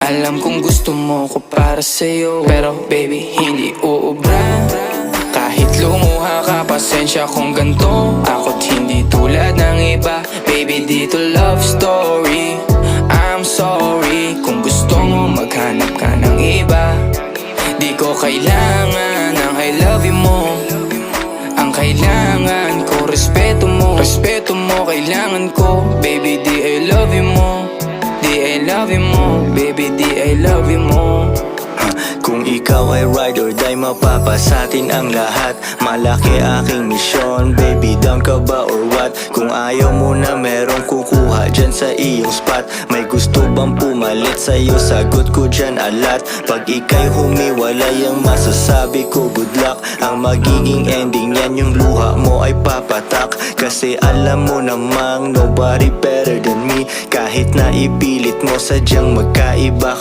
Alam kong gusto mo ko para sa'yo, pero baby hindi uubra. Kahit lumuha ka, pasensya kung ganto. Ako't hindi tulad ng iba. Baby, dito love story. I'm sorry kung gusto mo maghanap ka ng iba. Di ko kailangan ng I love you mo. Ang kailangan ko, respeto mo. Respeto mo, kailangan ko. Baby, di I love you mo. Di I love you mo. Baby, di I love you mo. Kung ikaw ay ride or die, mapapasatin ang lahat. Malaki aking misyon, baby, down ka ba or what? Kung ayaw mo na merong kukuha dyan sa iyong spot. May gusto bang pumalit sa'yo? Sagot ko dyan alat. Pag ika'y humiwalay, ang masasabi ko good luck. Ang magiging ending yan, yung luha mo ay papatak. Kasi alam mo namang nobody better than me. Kahit na ipilit mo, sadyang magkaiba